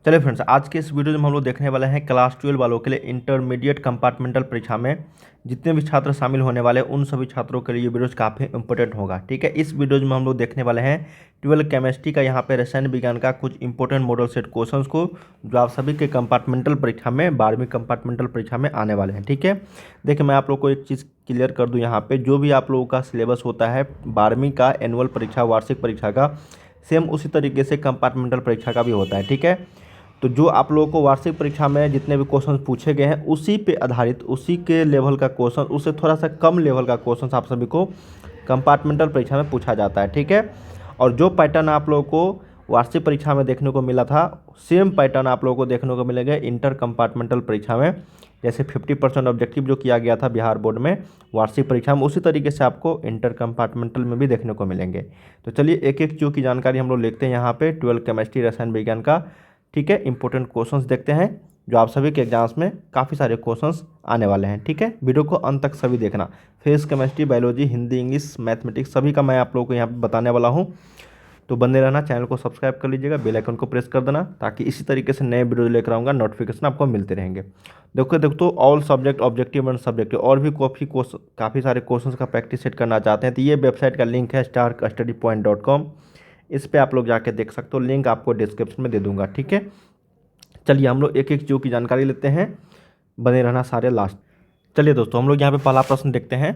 चलिए फ्रेंड्स, आज के इस वीडियो में हम लोग देखने वाले हैं क्लास 12 वालों के लिए इंटरमीडिएट कंपार्टमेंटल परीक्षा में जितने भी छात्र शामिल होने वाले हैं उन सभी छात्रों के लिए ये वीडियो काफ़ी इंपॉर्टेंट होगा। ठीक है, इस वीडियो में हम लोग देखने वाले हैं 12 केमिस्ट्री का यहाँ पे रसायन विज्ञान का कुछ इंपॉर्टेंट मॉडल सेट क्वेश्चंस को जो आप सभी के कंपार्टमेंटल परीक्षा में 12वीं कंपार्टमेंटल परीक्षा में आने वाले हैं। ठीक है, देखिए मैं आप लोग को एक चीज़ क्लियर कर दूँ, यहाँ पे जो भी आप लोगों का सिलेबस होता है 12वीं का एनुअल परीक्षा वार्षिक परीक्षा का, सेम उसी तरीके से कंपार्टमेंटल परीक्षा का भी होता है। ठीक है, तो जो आप लोगों को वार्षिक परीक्षा में जितने भी क्वेश्चन पूछे गए हैं उसी पे आधारित उसी के लेवल का क्वेश्चन, उससे थोड़ा सा कम लेवल का क्वेश्चन आप सभी को कंपार्टमेंटल परीक्षा में पूछा जाता है। ठीक है, और जो पैटर्न आप लोगों को वार्षिक परीक्षा में देखने को मिला था सेम पैटर्न आप लोगों को देखने को मिलेगा इंटर कंपार्टमेंटल परीक्षा में। जैसे 50% ऑब्जेक्टिव जो किया गया था बिहार बोर्ड में वार्षिक परीक्षा में, उसी तरीके से आपको इंटर कंपार्टमेंटल में भी देखने को मिलेंगे। तो चलिए एक एक चीज़ की जानकारी हम लोग लेते हैं यहाँ पे 12 केमिस्ट्री रसायन विज्ञान का। ठीक है, इंपॉर्टेंट क्वेश्चंस देखते हैं जो आप सभी के एग्जाम्स में काफ़ी सारे क्वेश्चंस आने वाले हैं। ठीक है, वीडियो को अंत तक सभी देखना। Physics, chemistry, biology, Hindi, English, mathematics सभी का मैं आप लोगों को यहाँ पे बताने वाला हूँ। तो बने रहना, चैनल को सब्सक्राइब कर लीजिएगा, बेल आइकन को प्रेस कर देना ताकि इसी तरीके से नए वीडियो लेकर आऊँगा नोटिफिकेशन आपको मिलते रहेंगे। देखो all subject objective and subjective और भी काफ़ी सारे क्वेश्चंस का प्रैक्टिस सेट करना चाहते हैं तो ये वेबसाइट का लिंक है starkstudypoint.com। इस पर आप लोग जाके देख सकते हो, लिंक आपको डिस्क्रिप्शन में दे दूंगा। ठीक है, चलिए हम लोग एक एक चीज़ की जानकारी लेते हैं, बने रहना सारे लास्ट। चलिए दोस्तों, हम लोग यहाँ पे पहला प्रश्न देखते हैं।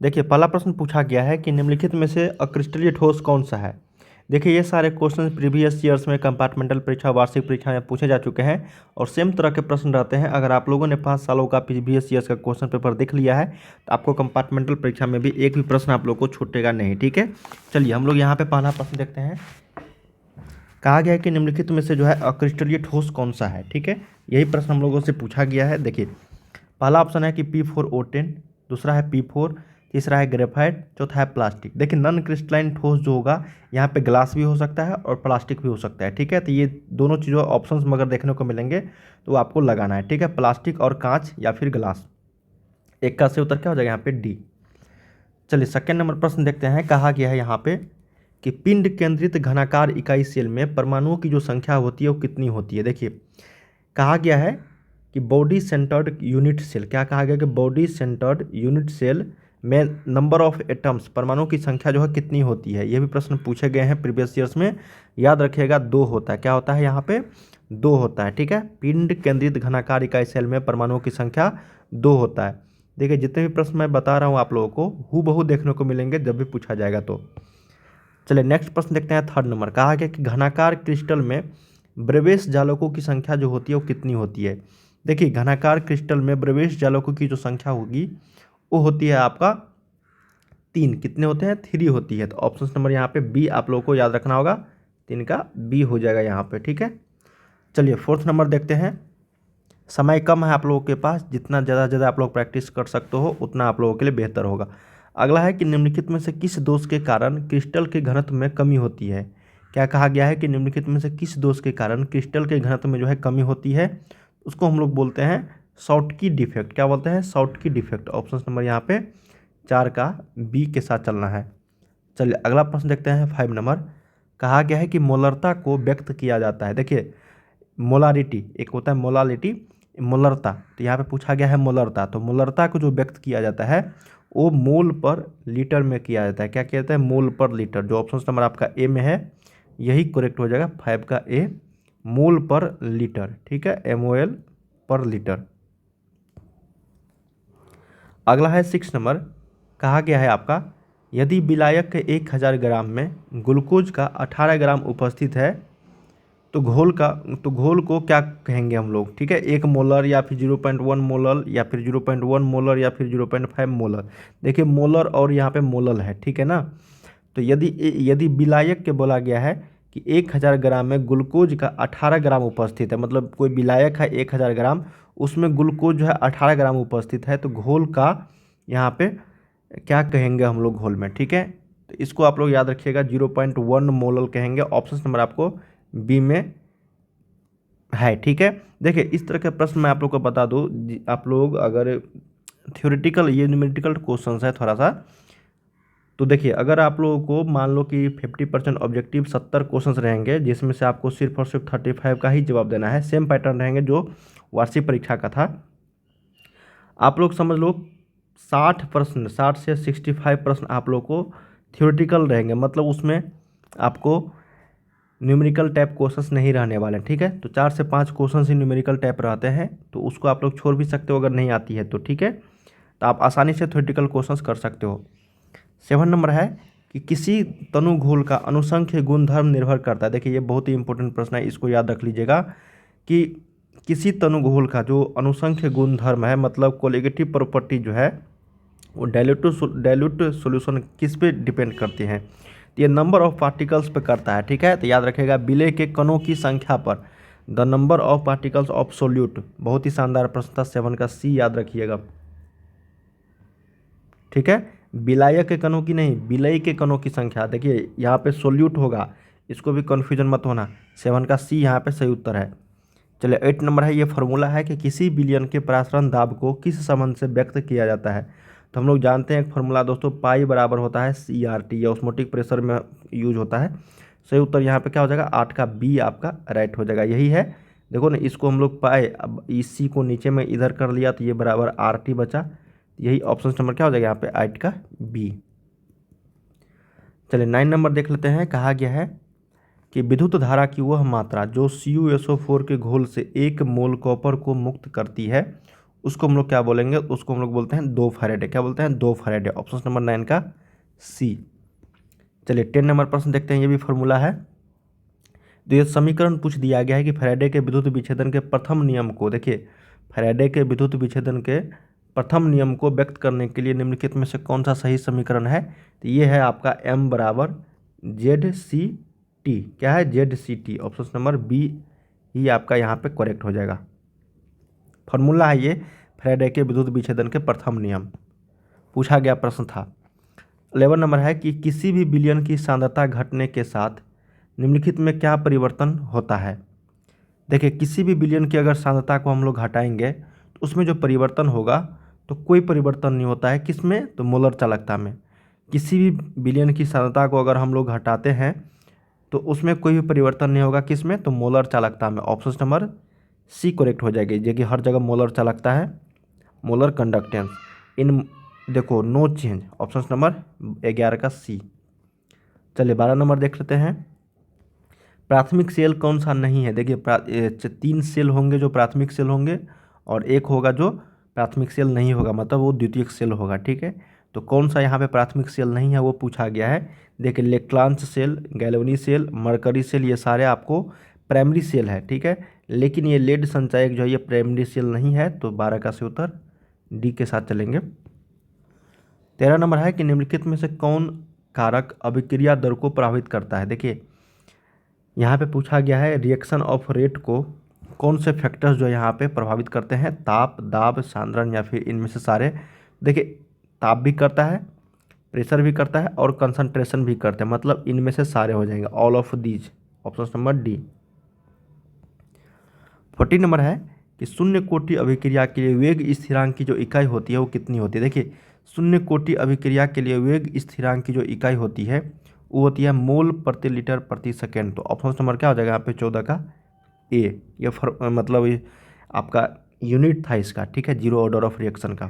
देखिए पहला प्रश्न पूछा गया है कि निम्नलिखित में से अक्रिस्टलीय ठोस कौन सा है। देखिए ये सारे क्वेश्चन प्रीवियस ईयर्स में कंपार्टमेंटल परीक्षा वार्षिक परीक्षा में पूछे जा चुके हैं और सेम तरह के प्रश्न रहते हैं। अगर आप लोगों ने 5 सालों का प्रीवियस ईयर्स का क्वेश्चन पेपर देख लिया है तो आपको कंपार्टमेंटल परीक्षा में भी एक भी प्रश्न आप लोग को छूटेगा नहीं। ठीक है, चलिए हम लोग यहाँ पे पहला प्रश्न देखते हैं। कहा गया है कि निम्नलिखित में से जो है अक्रिस्टलीय ठोस कौन सा है। ठीक है, यही प्रश्न हम लोगों से पूछा गया है। देखिए पहला ऑप्शन है कि P4O10, दूसरा है P4, तीसरा है ग्रेफाइट, चौथा है प्लास्टिक। देखिए नॉन क्रिस्टलाइन ठोस जो होगा यहाँ पे ग्लास भी हो सकता है और प्लास्टिक भी हो सकता है। ठीक है, तो ये दोनों चीज़ों ऑप्शंस मगर देखने को मिलेंगे तो आपको लगाना है। ठीक है, प्लास्टिक और कांच या फिर ग्लास, एक का सही उत्तर क्या हो जाएगा यहाँ पे डी। चलिए सेकेंड नंबर प्रश्न देखते हैं। कहा गया है यहाँ पे कि पिंड केंद्रित घनाकार इकाई सेल में परमाणुओं की जो संख्या होती है वो कितनी होती है। देखिए कहा गया है कि बॉडी सेंटर्ड यूनिट सेल, क्या कहा गया कि बॉडी सेंटर्ड यूनिट सेल में नंबर ऑफ एटम्स परमाणुओं की संख्या जो है कितनी होती है। ये भी प्रश्न पूछे गए हैं प्रीवियस ईयर्स में, याद रखिएगा 2 होता है। क्या होता है यहाँ पे 2 होता है। ठीक है, पिंड केंद्रित घनाकार इकाई सेल में परमाणुओं की संख्या 2 होता है। देखिए जितने भी प्रश्न मैं बता रहा हूँ आप लोगों को हूबहू देखने को मिलेंगे जब भी पूछा जाएगा तो। चलिए नेक्स्ट प्रश्न देखते हैं। थर्ड नंबर कहा गया कि घनाकार क्रिस्टल में ब्रेवेश जालकों की संख्या जो होती है वो कितनी होती है। देखिए घनाकार क्रिस्टल में ब्रेवेश जालकों की जो संख्या होगी वो होती है आपका 3। कितने होते हैं 3 होती है। तो ऑप्शन नंबर यहाँ पे बी आप लोगों को याद रखना होगा, 3 का बी हो जाएगा यहाँ पे। ठीक है, चलिए फोर्थ नंबर देखते हैं। समय कम है आप लोगों के पास, जितना ज़्यादा आप लोग प्रैक्टिस कर सकते हो उतना आप लोगों के लिए बेहतर होगा। अगला है कि निम्नलिखित में से किस दोष के कारण क्रिस्टल के घनत्व में कमी होती है। क्या कहा गया है कि निम्नलिखित में से किस दोष के कारण क्रिस्टल के घनत्व में जो है कमी होती है, उसको हम लोग बोलते हैं शॉर्टकी डिफेक्ट। क्या बोलते हैं शॉर्टकी डिफेक्ट। ऑप्शन नंबर यहाँ पे 4 का बी के साथ चलना है। चलिए अगला प्रश्न देखते हैं 5 नंबर। कहा गया है कि मोलरता को व्यक्त किया जाता है। देखिए मोलारिटी एक होता है, मोलालिटी मोलरता, तो यहाँ पे पूछा गया है मोलरता। तो मोलरता को जो व्यक्त किया जाता है वो मोल पर लीटर में किया जाता है। क्या किया जाता है मोल पर लीटर। जो ऑप्शन नंबर आपका ए में है यही करेक्ट हो जाएगा, 5 का ए, मोल पर लीटर। ठीक है, MOL पर लीटर। अगला है 6 नंबर। कहा गया है आपका यदि विलायक के 1000 ग्राम में ग्लूकोज का 18 ग्राम उपस्थित है तो घोल को क्या कहेंगे हम लोग। ठीक है, 1 मोलर या फिर 0.1 मोलर या फिर 0.1 मोलर या फिर 0.5 मोलर। देखिए मोलर और यहाँ पे मोलल है। ठीक है ना, तो यदि विलायक के बोला गया है कि 1000 ग्राम में ग्लूकोज का 18 ग्राम उपस्थित है, मतलब कोई विलायक है 1000 ग्राम, उसमें ग्लूकोज जो है 18 ग्राम उपस्थित है, तो घोल का यहाँ पे क्या कहेंगे हम लोग घोल में। ठीक है, तो इसको आप लोग याद रखिएगा 0.1 मोलल कहेंगे। ऑप्शन नंबर आपको बी में है। ठीक है, देखिए इस तरह के प्रश्न मैं आप लोग को बता दूं, आप लोग अगर थ्योरेटिकल ये न्यूमेरिकल क्वेश्चंस है थोड़ा सा, तो देखिए, अगर आप लोगों को मान लो कि 50% ऑब्जेक्टिव 70 क्वेश्चंस रहेंगे, जिसमें से आपको सिर्फ और सिर्फ 35 का ही जवाब देना है, सेम पैटर्न रहेंगे जो वार्षिक परीक्षा का था। आप लोग समझ लो 60 प्रश्न, 60 से 65 प्रश्न आप लोग को थ्योरेटिकल रहेंगे, मतलब उसमें आपको न्यूमेरिकल टाइप क्वेश्चंस नहीं रहने वाले, ठीक है। तो 4 से 5 क्वेश्चंस ही न्यूमेरिकल टाइप रहते हैं, तो उसको आप लोग छोड़ भी सकते हो अगर नहीं आती है तो, ठीक है। तो आप आसानी से थ्योरेटिकल क्वेश्चंस कर सकते हो। 7 नंबर है कि किसी तनु घोल का अनुसंख्य गुणधर्म निर्भर करता है। देखिए, ये बहुत ही इंपॉर्टेंट प्रश्न है, इसको याद रख लीजिएगा कि किसी तनु घोल का जो अनुसंख्य गुणधर्म है, मतलब कोलिगेटिव प्रॉपर्टी जो है, वो डाइल्यूट सॉल्यूशन किस पे डिपेंड करते हैं। तो ये नंबर ऑफ पार्टिकल्स पे करता है, ठीक है। तो याद रखेगा, विलय के कणों की संख्या पर the number of particles of solute. बहुत ही शानदार प्रश्न था, 7 का सी याद रखिएगा, ठीक है। विलायक के कणों की नहीं, विलय के कणों की संख्या। देखिए यहाँ पे सोल्यूट होगा, इसको भी कन्फ्यूजन मत होना। 7 का सी यहाँ पे सही उत्तर है। चलिए 8 नंबर है, ये फार्मूला है कि किसी विलयन के प्रसारण दाब को किस संबंध से व्यक्त किया जाता है। तो हम लोग जानते हैं एक फार्मूला दोस्तों, पाई बराबर होता है CRT, या ऑस्मोटिक प्रेशर में यूज होता है। सही उत्तर यहाँ पे क्या हो जाएगा, 8 का बी आपका राइट हो जाएगा, यही है। देखो ना, इसको हम लोग पाए, अब इसी को नीचे में इधर कर लिया तो ये बराबर RT बचा, यही ऑप्शन नंबर क्या हो जाएगा यहाँ पे, 8 का बी। चलिए 9 नंबर देख लेते हैं। कहा गया है कि विद्युत धारा की वह मात्रा जो CuSO4 के घोल से 1 मोल कॉपर को मुक्त करती है, उसको हम लोग क्या बोलेंगे, उसको हम लोग बोलते हैं 2 फैराडे। क्या बोलते हैं, 2 फैराडे। ऑप्शन नंबर 9 का सी। चलिए 10 नंबर प्रश्न देखते हैं, ये भी फॉर्मूला है। तो ये समीकरण पूछ दिया गया है कि फैराडे के विद्युत विच्छेदन के प्रथम नियम को, देखिए फैराडे के विद्युत विच्छेदन के प्रथम नियम को व्यक्त करने के लिए निम्नलिखित में से कौन सा सही समीकरण है। तो ये है आपका M बराबर ZCT। क्या है, ZCT। ऑप्शन नंबर बी ही आपका यहाँ पे करेक्ट हो जाएगा। फॉर्मूला है ये फैराडे के विद्युत विच्छेदन के प्रथम नियम, पूछा गया प्रश्न था। 11 नंबर है कि किसी भी विलयन की सांद्रता घटने के साथ निम्नलिखित में क्या परिवर्तन होता है। देखिए, किसी भी विलयन की अगर सांद्रता को हम लोग घटाएंगे तो उसमें जो परिवर्तन होगा, तो कोई परिवर्तन नहीं होता है किसमें, तो मोलर चालकता में। किसी भी विलयन की सांद्रता को अगर हम लोग घटाते हैं तो उसमें कोई भी परिवर्तन नहीं होगा, किसमें, तो मोलर चालकता में। ऑप्शन नंबर सी करेक्ट हो जाएगी, जो कि हर जगह मोलर चालकता है, मोलर कंडक्टेंस इन, देखो नो चेंज। ऑप्शन नंबर 11 का सी। चलिए 12 नंबर देख लेते हैं। प्राथमिक सेल कौन सा नहीं है। देखिए 3 सेल होंगे जो प्राथमिक सेल होंगे, और एक होगा जो प्राथमिक सेल नहीं होगा, मतलब वो द्वितीयक सेल होगा, ठीक है। तो कौन सा यहाँ पे प्राथमिक सेल नहीं है वो पूछा गया है। देखिए Leclanche cell, Galvani cell, mercury cell, ये सारे आपको प्राइमरी सेल है, ठीक है। लेकिन ये लेड संचायक जो है ये प्राइमरी सेल नहीं है, तो 12 का से उत्तर डी के साथ चलेंगे। 13 नंबर है कि निम्नलिखित में से कौन कारक अभिक्रिया दर को प्रभावित करता है। देखिए यहाँ पे पूछा गया है रिएक्शन ऑफ रेट को कौन से फैक्टर्स जो यहाँ पे प्रभावित करते हैं, ताप, दाब, सांद्रण, या फिर इनमें से सारे। देखिए ताप भी करता है, प्रेशर भी करता है, और कंसंट्रेशन भी करते हैं, मतलब इनमें से सारे हो जाएंगे, all of these. Option number D. 14 number है कि शून्य कोटि अभिक्रिया के लिए वेग स्थिरांक की जो इकाई होती है वो कितनी होती है। देखिए शून्य कोटि अभिक्रिया के लिए वेग स्थिरांक की जो इकाई होती है वो होती है मोल प्रति लीटर प्रति सेकेंड। तो ऑप्शन नंबर क्या हो जाएगा यहाँ पे, 14 का ए। ये मतलब ये आपका यूनिट था इसका, ठीक है, जीरो ऑर्डर ऑफ रिएक्शन का।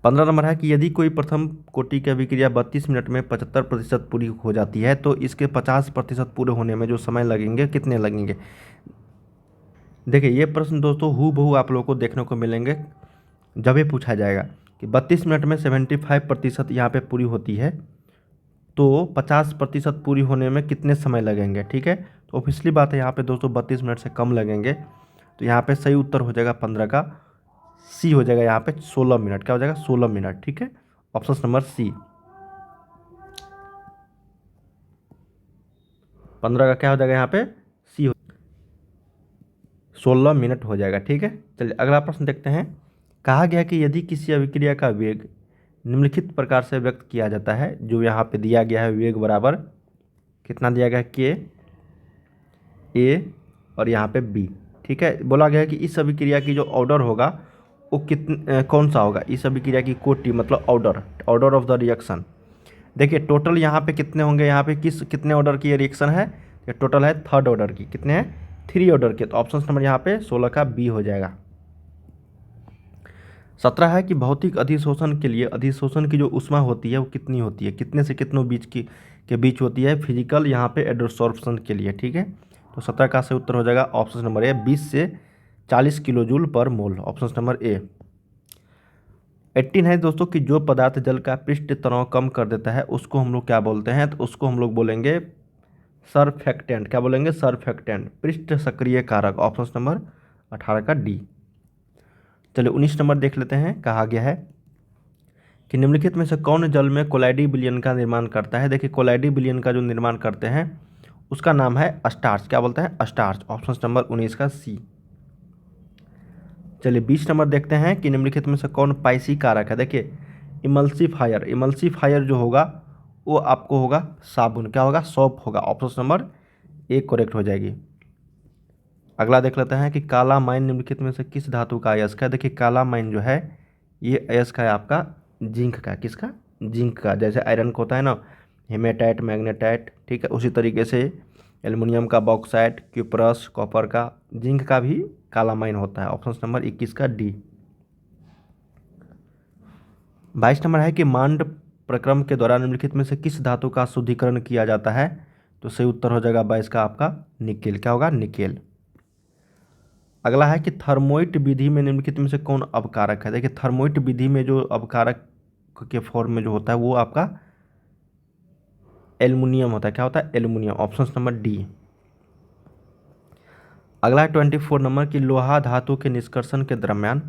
15 नंबर है कि यदि कोई प्रथम कोटि की अभिक्रिया 32 मिनट में 75% पूरी हो जाती है तो इसके 50% पूरे होने में जो समय लगेंगे कितने लगेंगे। देखिए ये प्रश्न दोस्तों हूबहू आप लोगों को देखने को मिलेंगे जब ये पूछा जाएगा कि 32 मिनट में 75% यहाँ पे पूरी होती है, तो 50% पूरी होने में कितने समय लगेंगे, ठीक है। तो ऑब्वियसली बात है यहाँ पे दोस्तों 32 मिनट से कम लगेंगे, तो यहाँ पे सही उत्तर हो जाएगा 15 का सी हो जाएगा, यहाँ पे 16 मिनट। क्या हो जाएगा, 16 मिनट, ठीक है। ऑप्शन नंबर सी 15 का क्या हो जाएगा यहाँ पे, सी हो 16 मिनट हो जाएगा, ठीक है। चलिए अगला प्रश्न देखते हैं। कहा गया कि यदि किसी अभिक्रिया का वेग निम्नलिखित प्रकार से व्यक्त किया जाता है, जो यहाँ पे दिया गया है, वेग बराबर कितना दिया गया है, के, ए और यहाँ पे बी, ठीक है। बोला गया है कि इस अभिक्रिया की जो ऑर्डर होगा वो कौन सा होगा इस अभिक्रिया की कोटि, मतलब ऑर्डर ऑफ द रिएक्शन। देखिए टोटल यहाँ पे कितने होंगे, यहाँ पे कितने ऑर्डर की ये रिएक्शन है, ये टोटल है थर्ड ऑर्डर की, कितने हैं 3 ऑर्डर के, तो ऑप्शन नंबर यहाँ पे 16 का बी हो जाएगा। 17 है कि भौतिक अधिशोषण के लिए अधिशोषण की जो ऊष्मा होती है वो कितनी होती है, कितने से कितनों बीच की के बीच होती है फिजिकल यहाँ पे एडसॉर्प्शन के लिए, ठीक है। तो 17 का से उत्तर हो जाएगा ऑप्शन नंबर ए 20 से 40 किलो जूल पर मोल, ऑप्शन नंबर ए। 18 है दोस्तों कि जो पदार्थ जल का पृष्ठ तनाव कम कर देता है उसको हम लोग क्या बोलते हैं, तो उसको हम लोग बोलेंगे सरफेक्टेंट, क्या बोलेंगे सरफेक्टेंट, पृष्ठ सक्रिय कारक, ऑप्शन नंबर 18 का डी। चलिए 19 नंबर देख लेते हैं, कहा गया है कि निम्नलिखित में से कौन जल में कोलाइडी विलयन का निर्माण करता है। देखिए कोलाइडी विलयन का जो निर्माण करते हैं उसका नाम है स्टार्च, क्या बोलते हैं स्टार्च, ऑप्शन नंबर 19 का सी। चलिए 20 नंबर देखते हैं कि निम्नलिखित में से कौन पाइसी कारक है। देखिए इमल्सीफायर जो होगा वो आपको होगा साबुन, क्या होगा सोप होगा, ऑप्शन नंबर ए करेक्ट हो जाएगी। अगला देख लेते हैं कि काला माइन निम्नलिखित में से किस धातु का अयस्क है। देखिए काला माइन जो है ये अयस्क है आपका जिंक का, किसका जिंक का, जैसे आयरन को होता है ना हेमेटाइट मैग्नेटाइट, ठीक है, उसी तरीके से एल्युमिनियम का बॉक्साइट, क्यूपरस, कॉपर का, जिंक का भी काला माइन होता है, ऑप्शन नंबर 21 का डी। 22 नंबर है कि मांड प्रक्रम के दौरान निम्नलिखित में से किस धातु का शुद्धिकरण किया जाता है, तो सही उत्तर हो जाएगा 22 का आपका निकेल, क्या होगा निकेल। अगला है कि थर्मोइट विधि में निम्नलिखित में से कौन अपकारक है। देखिए थर्मोइट विधि में जो अपकारक के फॉर्म में जो होता है वो आपका एल्युमिनियम होता है, क्या होता है एल्युमिनियम, ऑप्शन नंबर डी। अगला है 24 नंबर की लोहा धातु के निष्कर्षण के दरम्यान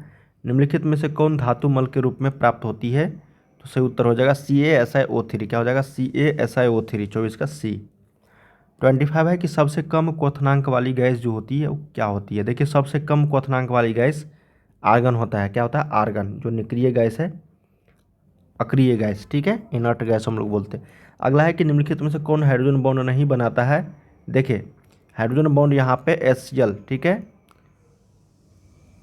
निम्नलिखित में से कौन धातु मल के रूप में प्राप्त होती है, तो सही उत्तर हो जाएगा CaSiO3, क्या हो जाएगा CaSiO3, 24 का सी। 25 है कि सबसे कम क्वथनांक वाली गैस जो होती है वो क्या होती है। देखिए सबसे कम क्वथनांक वाली गैस आर्गन होता है, क्या होता है आर्गन, जो निष्क्रिय गैस है, अक्रिय गैस, ठीक है, इनर्ट गैस हम लोग बोलते हैं। अगला है कि निम्नलिखित में से कौन हाइड्रोजन बॉन्ड नहीं बनाता है। देखिए हाइड्रोजन बॉन्ड यहाँ पे HCl, ठीक है,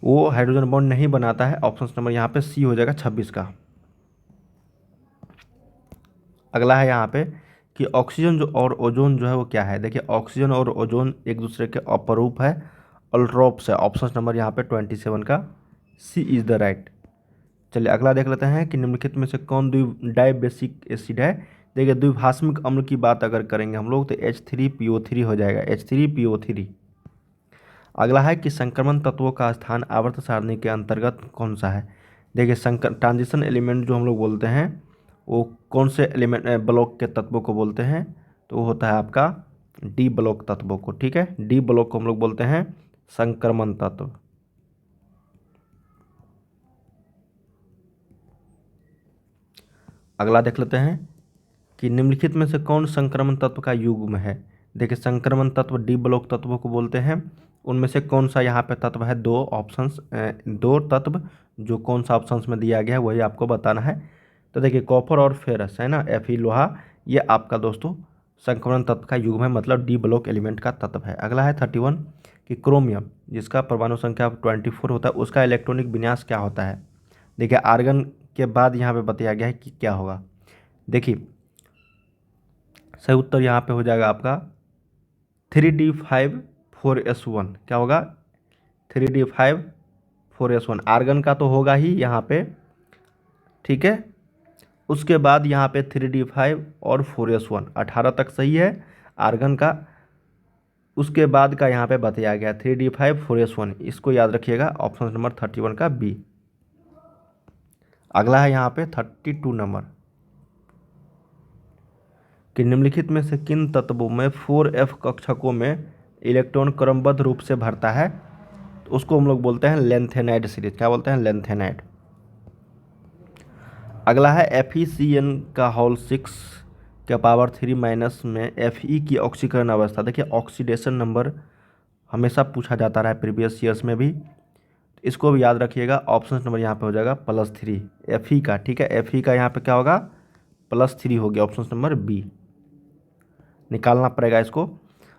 वो हाइड्रोजन बॉन्ड नहीं बनाता है, ऑप्शन नंबर यहाँ पे सी हो जाएगा 26 का। अगला है यहाँ पे कि ऑक्सीजन जो और ओजोन जो है वो क्या है। देखिए ऑक्सीजन और ओजोन एक दूसरे के अपरूप है, अल्ट्रोप्स है, ऑप्शन नंबर यहाँ पे 27 का सी इज़ द राइट। चलिए अगला देख लेते हैं कि निम्नलिखित में से कौन डाइबेसिक एसिड है। देखिए द्विभाषमिक अम्ल की बात अगर करेंगे हम लोग तो H3PO3 हो जाएगा, H3PO3। अगला है कि संक्रमण तत्वों का स्थान आवर्त सारणी के अंतर्गत कौन सा है। देखिए ट्रांजिशन एलिमेंट जो हम लोग बोलते हैं वो कौन से एलिमेंट ब्लॉक के तत्वों को बोलते हैं, तो वो होता है आपका डी ब्लॉक तत्वों को, ठीक है, डी ब्लॉक को हम लोग बोलते हैं संक्रमण तत्व। अगला देख लेते हैं कि निम्नलिखित में से कौन संक्रमण तत्व का युग्म है। देखिए संक्रमण तत्व डी ब्लॉक तत्वों को बोलते हैं, उनमें से कौन सा यहाँ पे तत्व है, दो तत्व जो कौन सा ऑप्शंस में दिया गया है वही आपको बताना है। तो देखिए कॉपर और फेरस है ना, Fe लोहा, ये आपका दोस्तों संक्रमण तत्व का युग्म है, मतलब डी ब्लॉक एलिमेंट का तत्व है। अगला है 31 कि क्रोमियम जिसका परमाणु संख्या 24 होता है उसका इलेक्ट्रॉनिक विन्यास क्या होता है। देखिए आर्गन के बाद यहाँ पे बताया गया है कि क्या होगा। देखिए सही उत्तर यहाँ पे हो जाएगा आपका 3d5 4s1, क्या होगा 3d5 4s1, आर्गन का तो होगा ही यहाँ पे, ठीक है, उसके बाद यहाँ पे 3d5 और 4s1, 18 तक सही है आर्गन का, उसके बाद का यहाँ पे बताया गया 3d5 4s1, इसको याद रखिएगा, ऑप्शन नंबर 31 का बी। अगला है यहाँ पे 32 नंबर कि निम्नलिखित में से किन तत्वों में 4f कक्षकों में इलेक्ट्रॉन क्रमबद्ध रूप से भरता है, तो उसको हम लोग बोलते हैं लेंथेनाइड सीरीज, क्या बोलते हैं लेंथेनाइड। अगला है FeCN का होल 6 के पावर 3 माइनस में Fe की ऑक्सीकरण अवस्था। देखिए ऑक्सीडेशन नंबर हमेशा पूछा जाता रहा है प्रीवियस ईयर्स में भी, इसको भी याद रखिएगा, ऑप्शन नंबर यहाँ पे हो जाएगा +3 Fe का, ठीक है, Fe का यहाँ पे क्या होगा +3 हो गया, ऑप्शन नंबर बी निकालना पड़ेगा इसको।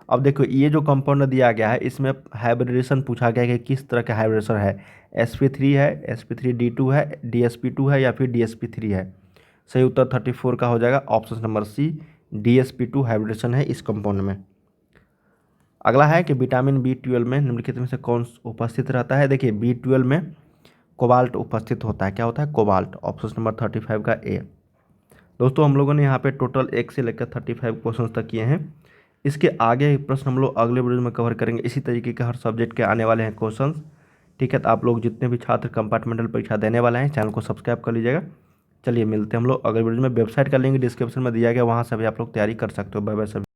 अब देखो ये जो कंपाउंड दिया गया है इसमें हाइब्रिडेशन पूछा गया है कि किस तरह का हाइब्रिडेशन है, sp3 है, sp3d2 है, dsp2 है या फिर dsp3 है। सही उत्तर 34 का हो जाएगा option number C, dsp2 hybridisation है इस कंपाउंड में। अगला है कि विटामिन B12 में निम्नलिखित में से कौन उपस्थित रहता है। देखिए B12 में कोबाल्ट उपस्थित होता है। क्या होता है? कोबाल्ट। ऑप्शन नंबर 35 का ए। दोस्तों हम लोगों ने यहाँ पे टोटल 1 से लेकर 35 क्वेश्चन तक किए हैं। इसके आगे प्रश्न हम लोग अगले वीडियो में कवर करेंगे। इसी तरीके के हर सब्जेक्ट के आने वाले हैं क्वेश्चन। ठीक है, तो आप लोग जितने भी छात्र कंपार्टमेंटल परीक्षा देने वाले हैं चैनल को सब्सक्राइब कर लीजिएगा। चलिए मिलते हैं हम लोग अगले वीडियो में। वेबसाइट का लिंक डिस्क्रिप्शन में दिया गया, वहाँ से भी आप लोग तैयारी कर सकते हो। बाय बाय सभी।